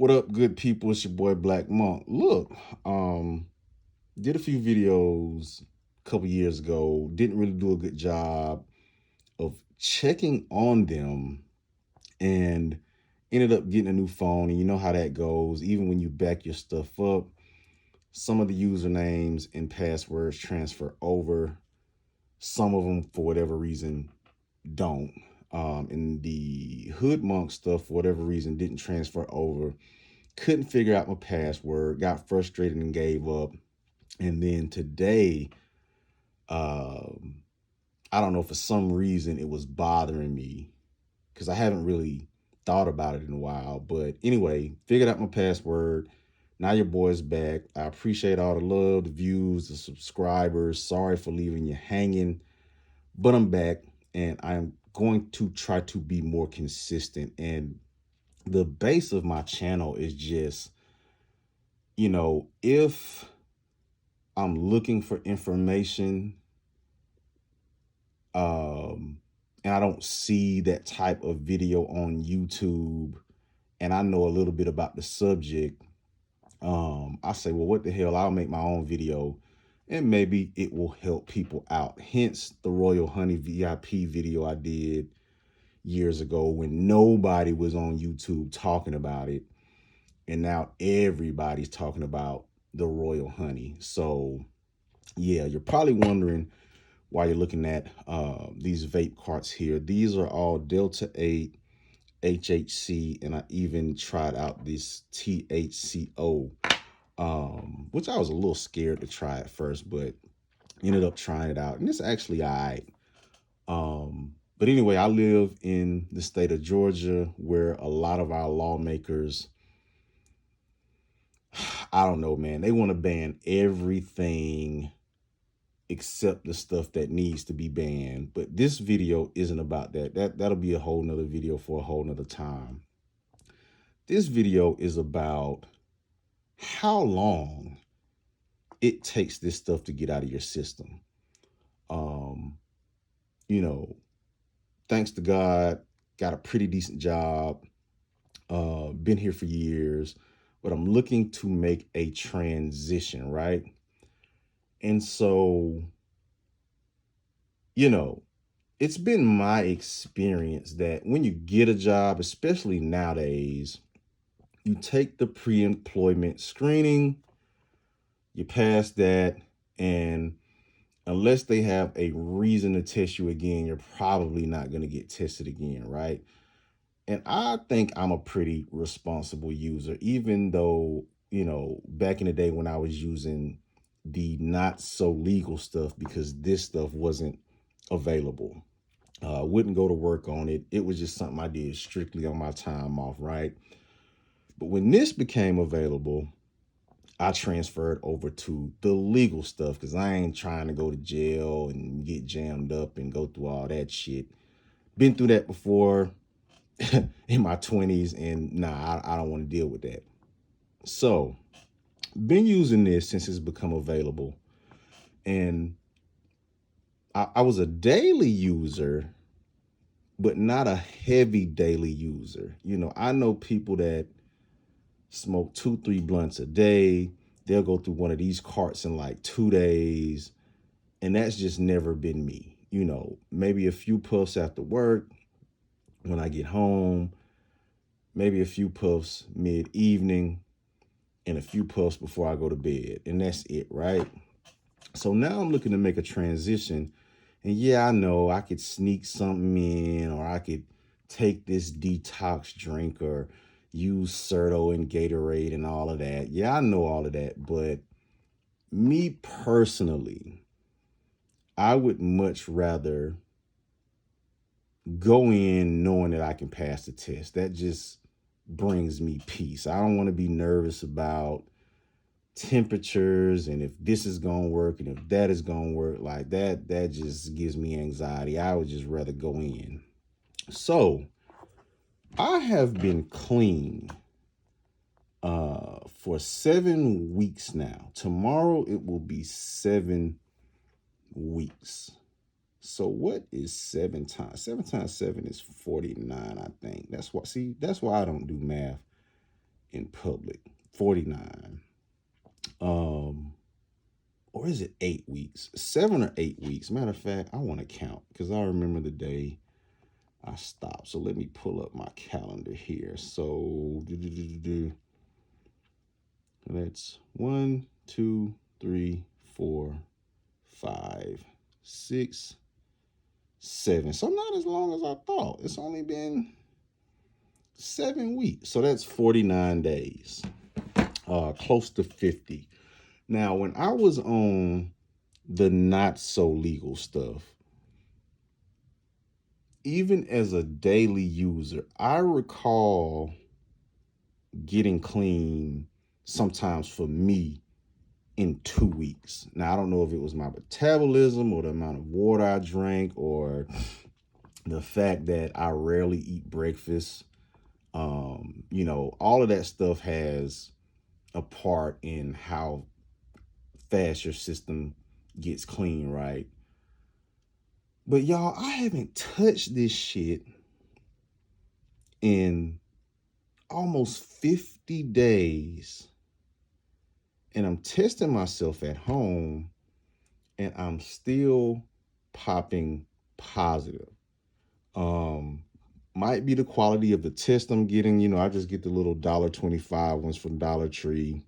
What up, good people? It's your boy Black Monk. Look, um, did a few videos a couple years ago. Didn't really do a good job of checking on them, and ended up getting a new phone. And you know how that goes. Even when you back your stuff up, some of the usernames and passwords transfer over. Some of them, for whatever reason, don't. And the Hood Monk stuff, for whatever reason, didn't transfer over. Couldn't figure out my password, got frustrated and gave up. And then today, um, I don't know, for some reason it was bothering me because I haven't really thought about it in a while. But anyway, figured out my password. Now your boy's back. I appreciate all the love, the views, the subscribers. Sorry for leaving you hanging, but I'm back and I'm going to try to be more consistent. And the base of my channel is just, if I'm looking for information, um, and I don't see that type of video on YouTube, and I know a little bit about the subject, I say, well, what the hell? I'll make my own video, and maybe it will help people out. Hence the Royal Honey VIP video I did years ago when nobody was on YouTube talking about it, and now everybody's talking about the Royal Honey. So yeah, you're probably wondering while you're looking at these vape carts here. These are all Delta 8 HHC, and I even tried out this THCO, which I was a little scared to try at first, but ended up trying it out, and it's actually all right. But anyway, I live in the state of Georgia where a lot of our lawmakers, I don't know, man, they want to ban everything except the stuff that needs to be banned. But this video isn't about that. That'll be a whole nother video for a whole nother time. This video is about how long it takes this stuff to get out of your system. Um, you know, Thanks to God, got a pretty decent job, been here for years, but I'm looking to make a transition, right? And so, you know, it's been my experience that when you get a job, especially nowadays, you take the pre-employment screening, you pass that, and unless they have a reason to test you again, you're probably not going to get tested again, right? And I think I'm a pretty responsible user, even though, back in the day when I was using the not so legal stuff because this stuff wasn't available. I wouldn't go to work on it. It was just something I did strictly on my time off, right? But when this became available, I transferred over to the legal stuff because I ain't trying to go to jail and get jammed up and go through all that shit. Been through that before in my 20s, and nah, I don't want to deal with that. So, been using this since it's become available. And I was a daily user, but not a heavy daily user. I know people that smoke 2, 3 blunts a day. They'll go through one of these carts in like 2 days. And that's just never been me. Maybe a few puffs after work when I get home, maybe a few puffs mid-evening, and a few puffs before I go to bed. And that's it, right? So now I'm looking to make a transition. And yeah, I know I could sneak something in, or I could take this detox drink or use Certo and Gatorade and all of that. Yeah, I know all of that. But me personally, I would much rather go in knowing that I can pass the test. That just brings me peace. I don't want to be nervous about temperatures and if this is gonna work and if that is gonna work. Like that just gives me anxiety. I would just rather go in. So I have been clean for 7 weeks now. Tomorrow it will be 7 weeks. So what is 7 times? 7 times 7 is 49, I think. That's why I don't do math in public. 49. Or is it 8 weeks? 7 or 8 weeks. Matter of fact, I want to count because I remember the day I stopped. So let me pull up my calendar here. So that's 1, 2, 3, 4, 5, 6, 7. So not as long as I thought. It's only been 7 weeks. So that's 49 days. Close to 50. Now, when I was on the not so legal stuff, even as a daily user, I recall getting clean sometimes for me in 2 weeks. Now, I don't know if it was my metabolism or the amount of water I drank or the fact that I rarely eat breakfast. All of that stuff has a part in how fast your system gets clean, right? But y'all, I haven't touched this shit in almost 50 days. And I'm testing myself at home and I'm still popping positive. Might be the quality of the test I'm getting. I just get the little $1.25 ones from Dollar Tree.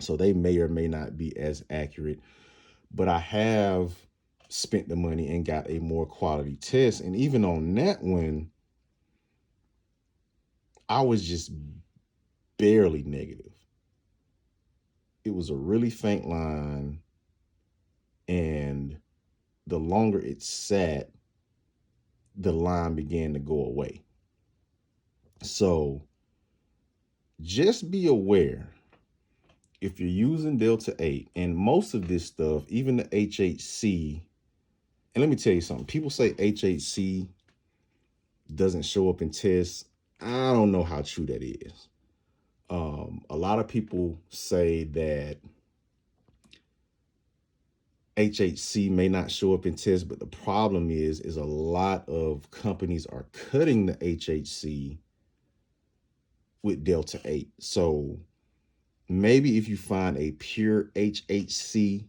So they may or may not be as accurate. But I have spent the money and got a more quality test. And even on that one, I was just barely negative. It was a really faint line. And the longer it sat, the line began to go away. So just be aware if you're using Delta 8 and most of this stuff, even the HHC, and let me tell you something, people say HHC doesn't show up in tests. I don't know how true that is. A lot of people say that HHC may not show up in tests, but the problem is a lot of companies are cutting the HHC with Delta 8. So maybe if you find a pure HHC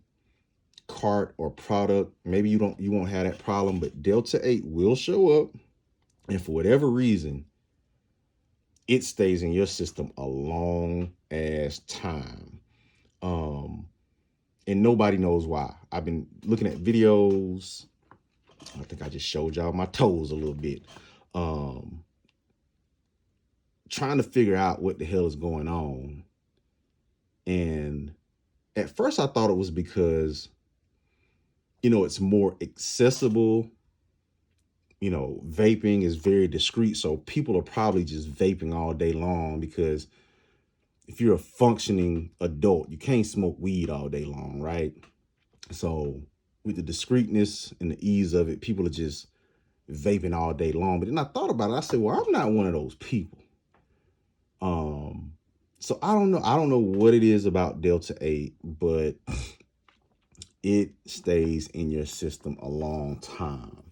cart or product, maybe you won't have that problem, but Delta 8 will show up, and for whatever reason, it stays in your system a long ass time. And nobody knows why. I've been looking at videos. I think I just showed y'all my toes a little bit. Trying to figure out what the hell is going on. And at first I thought it was because, it's more accessible. Vaping is very discreet. So people are probably just vaping all day long because if you're a functioning adult, you can't smoke weed all day long, right? So with the discreetness and the ease of it, people are just vaping all day long. But then I thought about it. I said, well, I'm not one of those people. So I don't know. I don't know what it is about Delta 8, but it stays in your system a long time.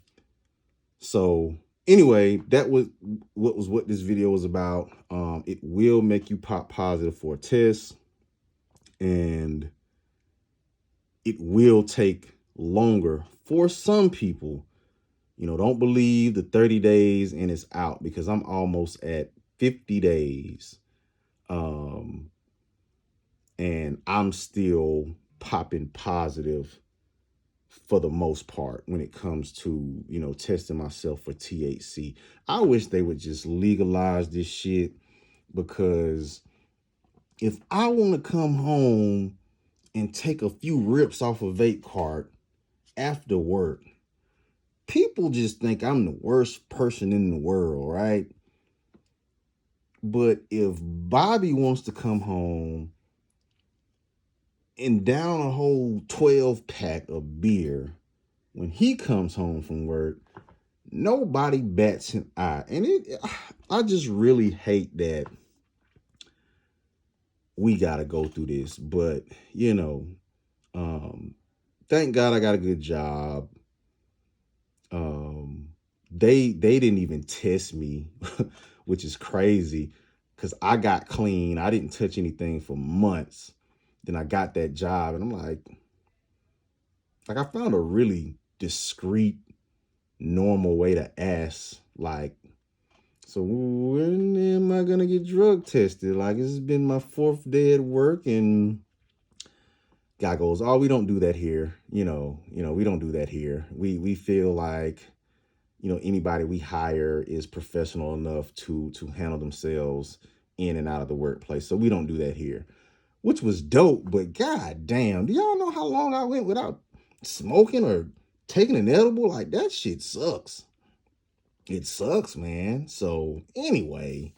So anyway, that was what this video was about. It will make you pop positive for a test, and it will take longer for some people. Don't believe the 30 days and it's out, because I'm almost at 50 days. And I'm still popping positive for the most part when it comes to, testing myself for THC. I wish they would just legalize this shit, because if I want to come home and take a few rips off a vape cart after work, people just think I'm the worst person in the world, right? But if Bobby wants to come home and down a whole 12 pack of beer when he comes home from work, nobody bats an eye. And I just really hate that we got to go through this. But, thank God I got a good job. They didn't even test me, which is crazy, because I got clean. I didn't touch anything for months. Then I got that job, and I'm like I found a really discreet, normal way to ask, like, so when am I gonna get drug tested? Like, it's been my 4th day at work, and guy goes, "Oh, we don't do that here. We don't do that here. We feel like, anybody we hire is professional enough to handle themselves in and out of the workplace. So we don't do that here." Which was dope, but god damn, do y'all know how long I went without smoking or taking an edible? Like, that shit sucks. It sucks, man. So anyway,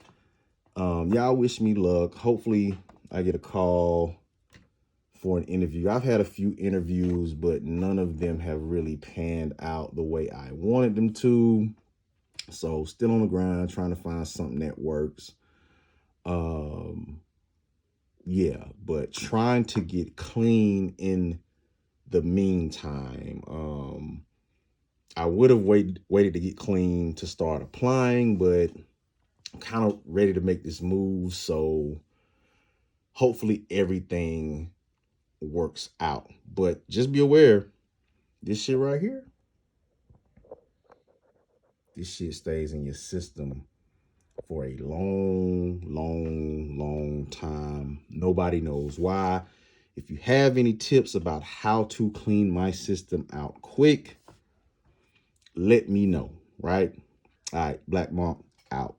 y'all wish me luck. Hopefully I get a call for an interview. I've had a few interviews, but none of them have really panned out the way I wanted them to. So still on the grind, trying to find something that works. Yeah, but trying to get clean in the meantime. I would have waited to get clean to start applying, but I'm kind of ready to make this move. So hopefully everything works out. But just be aware, this shit right here, this shit stays in your system for a long, long, long time. Nobody knows why. If you have any tips about how to clean my system out quick, let me know, right? All right, Black Monk out.